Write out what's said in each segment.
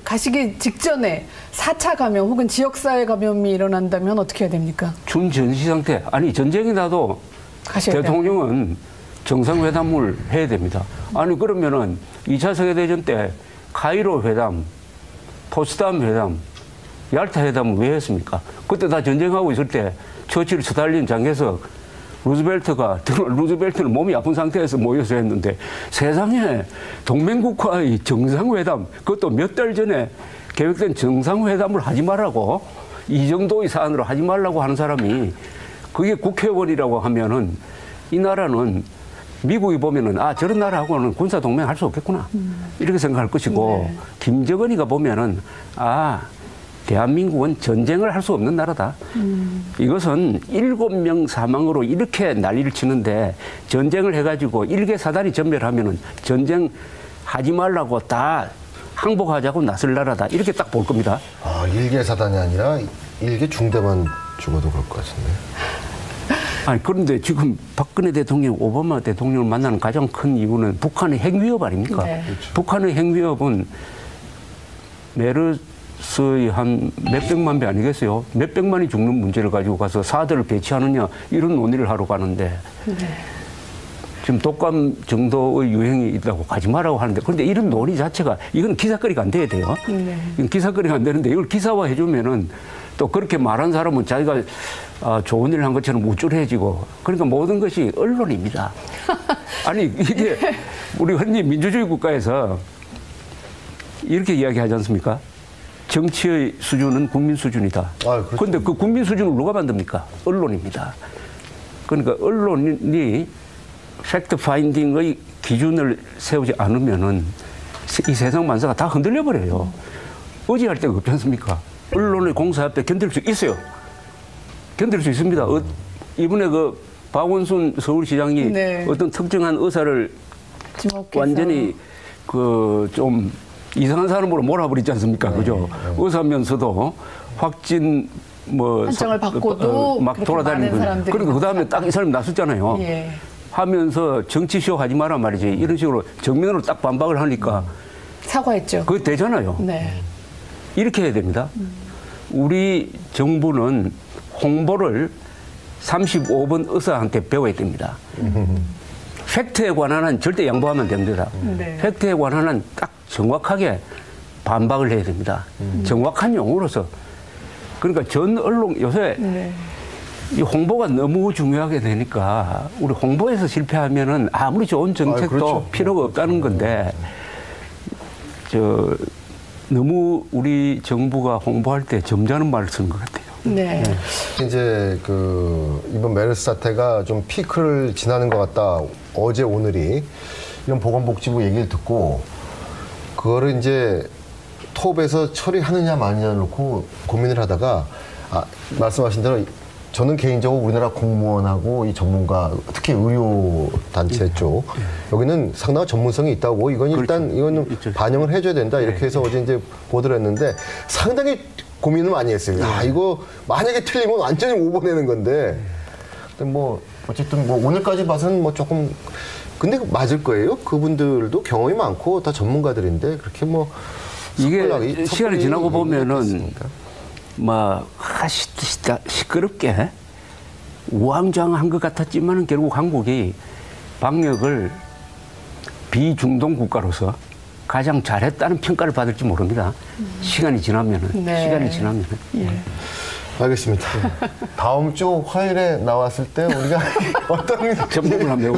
가시기 직전에 4차 감염 혹은 지역사회 감염이 일어난다면 어떻게 해야 됩니까? 준전시 상태. 아니 전쟁이 나도 대통령은 정상회담을 해야 됩니다. 아니 그러면은 2차 세계대전 때 카이로 회담, 포츠담 회담, 얄타 회담을 왜 했습니까? 그때 다 전쟁하고 있을 때 처칠, 스탈린, 장개석, 루즈벨트는 몸이 아픈 상태에서 모여서 했는데 세상에 동맹국가의 정상회담, 그것도 몇 달 전에 계획된 정상회담을 하지 말라고, 이 정도의 사안으로 하지 말라고 하는 사람이 그게 국회의원이라고 하면은 이 나라는 미국이 보면은 아 저런 나라하고는 군사 동맹 할 수 없겠구나 이렇게 생각할 것이고 네. 김정은이가 보면은 아 대한민국은 전쟁을 할 수 없는 나라다. 이것은 7명 사망으로 이렇게 난리를 치는데 전쟁을 해가지고 일개 사단이 전멸하면은 전쟁 하지 말라고 다 항복하자고 나설 나라다. 이렇게 딱 볼 겁니다. 아, 일개 사단이 아니라 일개 중대만 죽어도 그럴 것 같은데. 아니 그런데 지금 박근혜 대통령, 오바마 대통령을 만나는 가장 큰 이유는 북한의 핵위협 아닙니까? 네. 그렇죠. 북한의 핵위협은 메르스의 한 몇백만 배 아니겠어요? 몇백만이 죽는 문제를 가지고 가서 사드를 배치하느냐 이런 논의를 하러 가는데 네. 지금 독감 정도의 유행이 있다고 가지 말라고 하는데 그런데 이런 논의 자체가 이건 기사거리가 안 돼야 돼요. 네. 이건 기사거리가 안 되는데 이걸 기사화해 주면은 또 그렇게 말한 사람은 자기가 좋은 일을 한 것처럼 우쭐해지고 그러니까 모든 것이 언론입니다. 아니 이게 우리 흔히 민주주의 국가에서 이렇게 이야기하지 않습니까? 정치의 수준은 국민 수준이다. 그런데 그 국민 수준을 누가 만듭니까? 언론입니다. 그러니까 언론이 팩트 파인딩의 기준을 세우지 않으면은 이 세상 만사가 다 흔들려 버려요. 의지할 데가 없지 않습니까? 언론의 공사 앞에 견딜 수 있어요. 견딜 수 있습니다. 이번에 그 박원순 서울시장이 네. 어떤 특정한 의사를 지목해서. 완전히 그 좀 이상한 사람으로 몰아버리지 않습니까? 그죠? 의사면서도 확진 뭐 한정을 받고도 막 돌아다니는 그러니까 그 다음에 딱 이 사람이 나섰잖아요. 예. 하면서 정치쇼 하지 마라 말이지. 이런 식으로 정면으로 딱 반박을 하니까 사과했죠. 그게 되잖아요. 네. 이렇게 해야 됩니다. 우리 정부는 홍보를 35번 의사한테 배워야 됩니다. 팩트에 관한 한 절대 양보하면 됩니다. 네. 팩트에 관한 한 딱 정확하게 반박을 해야 됩니다. 정확한 용어로서. 그러니까 전 언론 요새 네. 이 홍보가 너무 중요하게 되니까 우리 홍보에서 실패하면은 아무리 좋은 정책도 그렇죠. 필요가 없다는 건데 너무 우리 정부가 홍보할 때 점잖은 말을 쓰는 것 같아요. 네. 이제 이번 메르스 사태가 좀 피크를 지나는 것 같다. 어제 오늘이 이런 보건복지부 얘기를 듣고 그거를 이제 톱에서 처리하느냐 마느냐 놓고 고민을 하다가 말씀하신 대로 저는 개인적으로 우리나라 공무원하고 이 전문가 특히 의료단체 쪽 여기는 상당한 전문성이 있다고 이건 일단 그렇죠. 이거는 반영을 해줘야 된다 이렇게 해서 어제 이제 보도를 했는데 상당히 고민을 많이 했어요. 야 이거 만약에 틀리면 완전히 오버내는 건데 근데 뭐 어쨌든 뭐 오늘까지 봐서는 뭐 조금 근데 맞을 거예요. 그분들도 경험이 많고 다 전문가들인데 그렇게 뭐 이게 시간이 지나고 보면은 막 시끄럽게 우왕좌왕한 것 같았지만은 결국 한국이 방역을 비중동 국가로서 가장 잘했다는 평가를 받을지 모릅니다. 시간이 지나면은 네. 시간이 지나면은. 예. 알겠습니다. 다음 주 화요일에 나왔을 때 우리가 어떤 전문을 한번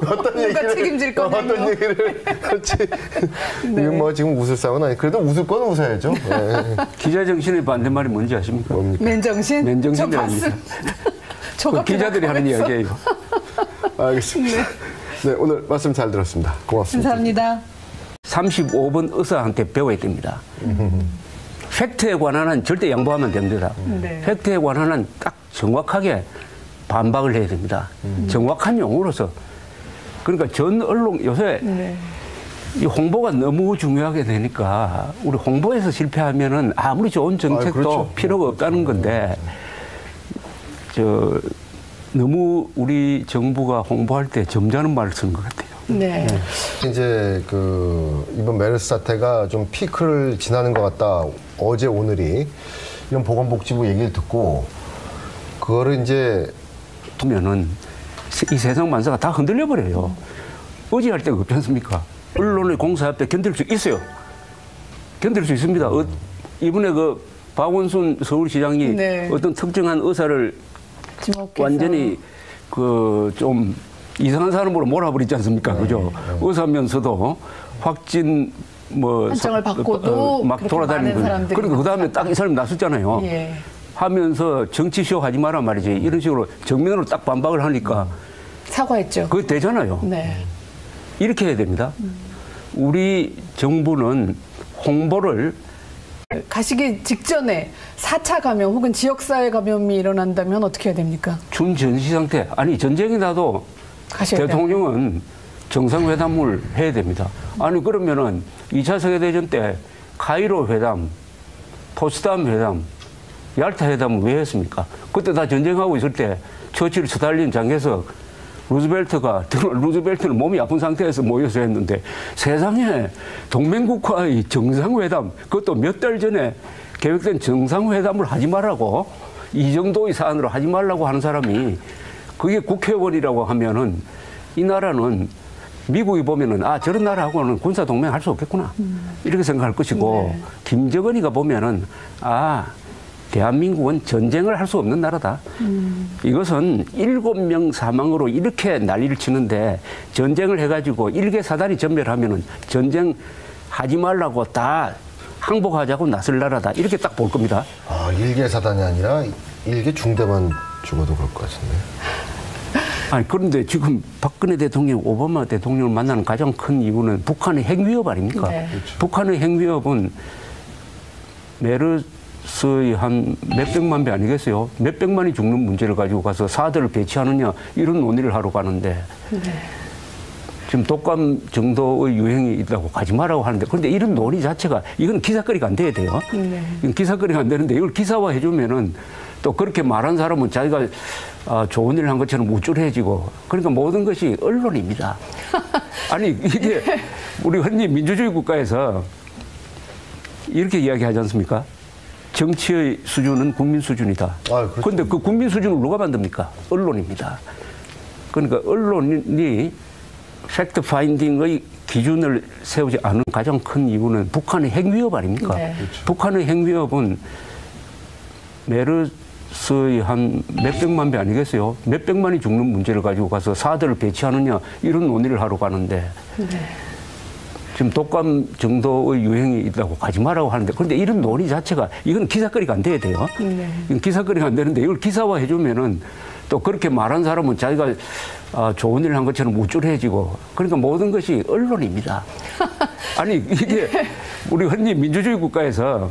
어떤 얘기를 책임질 거냐 어떤 얘기를 그렇지. 네. 이건 뭐 지금 웃을 상은 아니. 그래도 웃을 건 웃어야죠. 네. 기자 정신의 반대말이 뭔지 아십니까? 뭡니까? 맨정신? 맨정신이 아닙니다. 그 기자들이 하는 이야기예요. 알겠습니다. 네, 오늘 말씀 잘 들었습니다. 고맙습니다. 감사합니다. 35번 의사한테 배워야 됩니다. 팩트에 관한 한 절대 양보하면 됩니다. 네. 팩트에 관한 한 딱 정확하게 반박을 해야 됩니다. 정확한 용어로서. 그러니까 전 언론 요새 네. 이 홍보가 너무 중요하게 되니까 우리 홍보에서 실패하면은 아무리 좋은 정책도 그렇죠. 필요가 없다는 건데 너무 우리 정부가 홍보할 때 점잖은 말을 쓰는 것 같아요. 네. 이제 이번 메르스 사태가 좀 피크를 지나는 것 같다. 어제 오늘이 이런 보건복지부 얘기를 듣고 그거를 이제 보면은 이 세상 만사가 다 흔들려 버려요. 의지할 데가 없지 않습니까? 언론의 공사 앞에 견딜 수 있어요. 견딜 수 있습니다. 이번에 박원순 서울시장이 네. 어떤 특정한 의사를 지목해서. 완전히 좀 이상한 사람으로 몰아버리지 않습니까? 그죠? 의사면서도 확진 한정을 받고도 막 그렇게 돌아다니는 많은 사람들이 그러니까 그 다음에 딱 이 사람이 나섰잖아요. 예. 하면서 정치쇼 하지 마라 말이지. 이런 식으로 정면으로 딱 반박을 하니까 사과했죠. 그게 되잖아요. 네. 이렇게 해야 됩니다. 우리 정부는 홍보를 가시기 직전에 4차 감염 혹은 지역사회 감염이 일어난다면 어떻게 해야 됩니까? 준전시 상태, 아니 전쟁이 나도 가셔야 대통령은 정상회담을 해야 됩니다. 아니 그러면은 2차 세계대전 때 카이로 회담, 포츠담 회담, 얄타 회담을 왜 했습니까? 그때 다 전쟁하고 있을 때 처칠, 스탈린, 장개석, 루즈벨트는 몸이 아픈 상태에서 모여서 했는데 세상에 동맹국가의 정상회담, 그것도 몇 달 전에 계획된 정상회담을 하지 말라고, 이 정도의 사안으로 하지 말라고 하는 사람이 그게 국회의원이라고 하면은 이 나라는 미국이 보면은 저런 나라하고는 군사 동맹 할 수 없겠구나 이렇게 생각할 것이고, 네. 김정은이가 보면은 대한민국은 전쟁을 할 수 없는 나라다. 이것은 7명 사망으로 이렇게 난리를 치는데 전쟁을 해가지고 일개 사단이 전멸하면은 전쟁 하지 말라고 다 항복하자고 나설 나라다. 이렇게 딱 볼 겁니다. 일개 사단이 아니라 일개 중대만 죽어도 그럴 것 같은데. 그런데 지금 박근혜 대통령, 오바마 대통령을 만나는 가장 큰 이유는 북한의 핵위협 아닙니까? 네. 그렇죠. 북한의 핵위협은 메르스의 한 몇백만 배 아니겠어요? 몇백만이 죽는 문제를 가지고 가서 사드를 배치하느냐 이런 논의를 하러 가는데 네. 지금 독감 정도의 유행이 있다고 가지 말라고 하는데, 그런데 이런 논의 자체가 이건 기사거리가 안 돼야 돼요. 네. 이건 기사거리가 안 되는데 이걸 기사화 해주면은 또 그렇게 말한 사람은 자기가 좋은 일을 한 것처럼 우쭐해지고, 그러니까 모든 것이 언론입니다. 아니 이게 우리 흔히 민주주의 국가에서 이렇게 이야기하지 않습니까? 정치의 수준은 국민 수준이다. 그렇죠. 그런데 그 국민 수준을 누가 만듭니까? 언론입니다. 그러니까 언론이 팩트 파인딩의 기준을 세우지 않은 가장 큰 이유는 북한의 핵위협 아닙니까? 네. 그렇죠. 북한의 핵위협은 메르스의 한 몇백만 배 아니겠어요? 몇백만이 죽는 문제를 가지고 가서 사드를 배치하느냐 이런 논의를 하러 가는데 네. 지금 독감 정도의 유행이 있다고 가지 말라고 하는데, 그런데 이런 논의 자체가 이건 기사거리가 안 돼야 돼요. 네. 이건 기사거리가 안 되는데 이걸 기사화 해주면은 또 그렇게 말한 사람은 자기가 좋은 일을 한 것처럼 우쭐해지고, 그러니까 모든 것이 언론입니다. 아니 이게 우리 흔히 민주주의 국가에서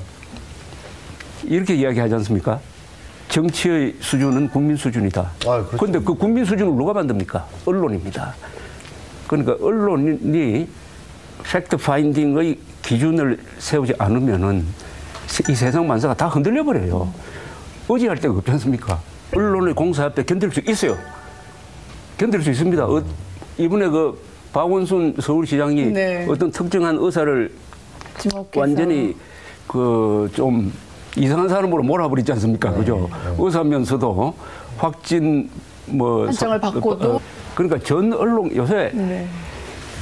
이렇게 이야기하지 않습니까? 정치의 수준은 국민 수준이다. 그렇죠. 그런데 그 국민 수준을 누가 만듭니까? 언론입니다. 그러니까 언론이 팩트 파인딩의 기준을 세우지 않으면은 이 세상 만사가 다 흔들려 버려요. 의지할 데가 없지 않습니까? 언론의 공사 앞에 견딜 수 있어요. 견딜 수 있습니다. 이번에 박원순 서울시장이 네. 어떤 특정한 의사를 지목해서. 완전히 좀 이상한 사람으로 몰아버리지 않습니까? 그죠? 의사면서도 확진 한정을 받고도. 그러니까 전 언론 요새 네.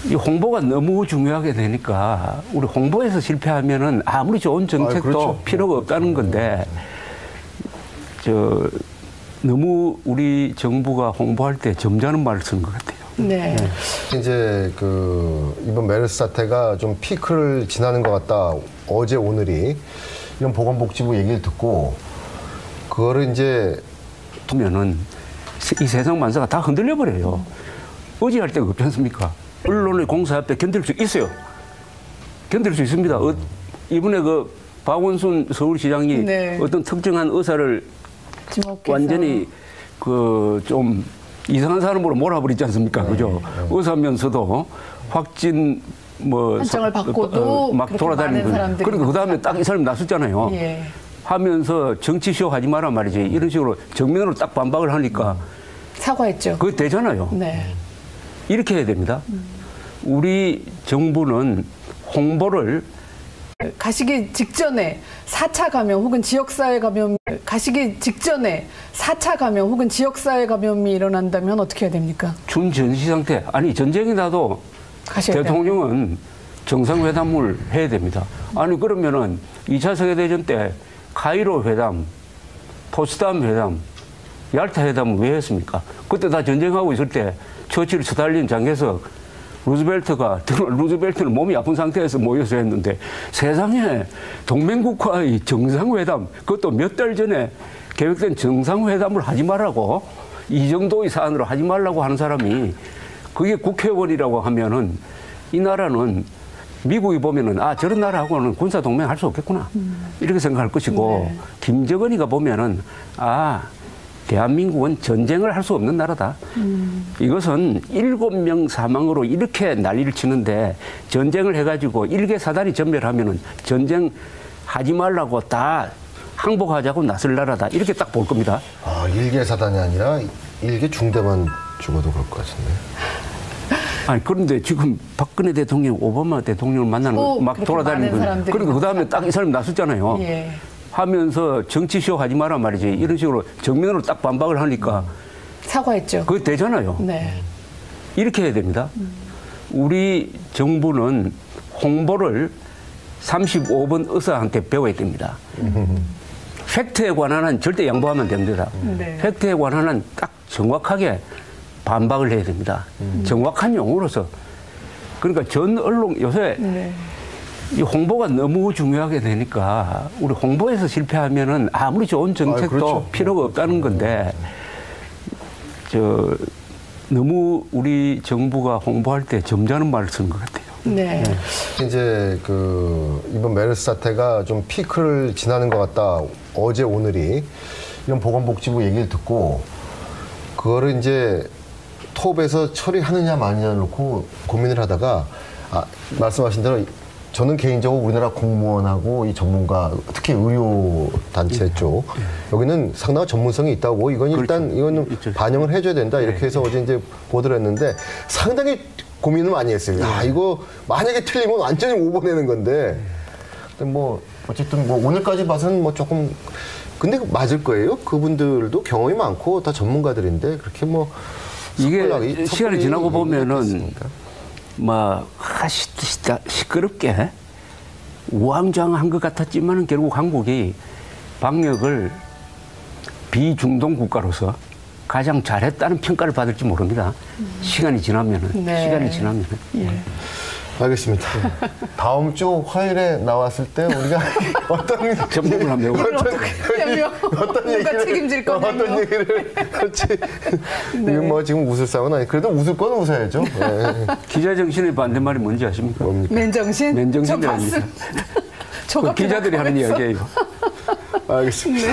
이 홍보가 너무 중요하게 되니까 우리 홍보에서 실패하면은 아무리 좋은 정책도 그렇죠. 필요가 없다는 건데, 너무 우리 정부가 홍보할 때 점잖은 말을 쓰는 것 같아요. 네. 이제 이번 메르스 사태가 좀 피크를 지나는 것 같다. 어제 오늘이 이런 보건복지부 얘기를 듣고 그거를 이제 보면은 이 세상 만사가 다 흔들려 버려요. 의지할 데가 없지 않습니까? 언론의 공사 앞에 견딜 수 있어요. 견딜 수 있습니다. 이번에 박원순 서울시장이 네. 어떤 특정한 의사를 지목해서. 완전히 좀 이상한 사람으로 몰아버리지 않습니까? 그죠? 의사면서도 확진 한정을 받고도 막 그렇게 돌아다니는 많은 사람들이 그러니까 그 다음에 딱 이 사람이 나섰잖아요. 예. 하면서 정치쇼 하지 마라 말이지. 이런 식으로 정면으로 딱 반박을 하니까 사과했죠. 그게 되잖아요. 네. 이렇게 해야 됩니다. 우리 정부는 홍보를 가시기 직전에 4차 감염 혹은 지역사회 감염, 가시기 직전에 4차 감염 혹은 지역사회 감염이 일어난다면 어떻게 해야 됩니까? 준전시 상태, 아니 전쟁이 나도 가셔야 대통령은 정상회담을 해야 됩니다. 아니 그러면은 2차 세계대전 때 카이로 회담, 포츠담 회담, 얄타 회담은 왜 했습니까? 그때 다 전쟁하고 있을 때 처칠, 스탈린, 장개석, 루즈벨트는 몸이 아픈 상태에서 모여서 했는데 세상에 동맹국가의 정상회담, 그것도 몇 달 전에 계획된 정상회담을 하지 말라고, 이 정도의 사안으로 하지 말라고 하는 사람이 그게 국회의원이라고 하면은 이 나라는 미국이 보면은 아 저런 나라하고는 군사 동맹 할 수 없겠구나 이렇게 생각할 것이고, 네. 김정은이가 보면은 아 대한민국은 전쟁을 할 수 없는 나라다. 이것은 7명 사망으로 이렇게 난리를 치는데 전쟁을 해가지고 일개 사단이 전멸하면은 전쟁 하지 말라고 다 항복하자고 나설 나라다. 이렇게 딱 볼 겁니다. 아, 일개 사단이 아니라 일개 중대만 죽어도 그럴 것 같은데. 아니 그런데 지금 박근혜 대통령, 오바마 대통령을 만나는 막 그렇게 돌아다니는 많은 거예요. 사람들이 그리고 그 다음에 딱 이 사람이 나섰잖아요. 예. 하면서 정치쇼 하지 마라 말이지. 이런 식으로 정면으로 딱 반박을 하니까 사과했죠. 그거 되잖아요. 네. 이렇게 해야 됩니다. 우리 정부는 홍보를 35번 의사한테 배워야 됩니다. 팩트에 관한 한 절대 양보하면 안 됩니다. 네. 팩트에 관한 한 딱 정확하게 반박을 해야 됩니다. 정확한 용어로서. 그러니까 전 언론 요새 네. 이 홍보가 너무 중요하게 되니까 우리 홍보에서 실패하면은 아무리 좋은 정책도 그렇죠. 필요가 없다는 건데 너무 우리 정부가 홍보할 때 점잖은 말을 쓰는 것 같아요. 네. 이제 이번 메르스 사태가 좀 피크를 지나는 것 같다. 어제 오늘이 이런 보건복지부 얘기를 듣고 그거를 이제 톱에서 처리하느냐 마느냐 놓고 고민을 하다가 말씀하신 대로 저는 개인적으로 우리나라 공무원하고 이 전문가, 특히 의료단체 쪽, 여기는 상당한 전문성이 있다고, 이건 일단, 이거는 반영을 해줘야 된다, 이렇게 해서 어제 이제 보도를 했는데, 상당히 고민을 많이 했어요. 야, 이거 만약에 틀리면 완전히 오버내는 건데, 근데 뭐, 어쨌든 뭐, 오늘까지 봐서는 뭐 조금, 근데 맞을 거예요? 그분들도 경험이 많고, 다 전문가들인데, 그렇게 뭐, 이게 시간이 지나고 보면은, 막 시끄럽게 우왕좌왕한 것 같았지만 결국 한국이 방역을 비중동 국가로서 가장 잘했다는 평가를 받을지 모릅니다. 시간이 지나면은. 네. 시간이 지나면은. 예. 알겠습니다. 다음 주 화요일에 나왔을 때 우리가 어떤 전문을 한번 해보고 어떤 누가 책임질 거냐며. 어떤 얘기를 할지. 이건 뭐 지금 웃을 상은 아니. 그래도 웃을 건 웃어야죠. 네. 기자 정신의 반대말이 뭔지 아십니까? 뭡니까? 맨정신? 맨정신이라는 그 기자들이 하는 이야기예요. 알겠습니다.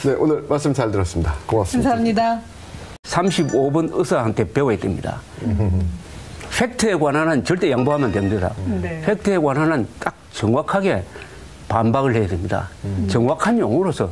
네, 오늘 말씀 잘 들었습니다. 고맙습니다. 감사합니다. 35번 의사한테 배워야 됩니다. 팩트에 관한 한 절대 양보하면 안 됩니다. 네. 팩트에 관한 한 딱 정확하게 반박을 해야 됩니다. 정확한 용어로서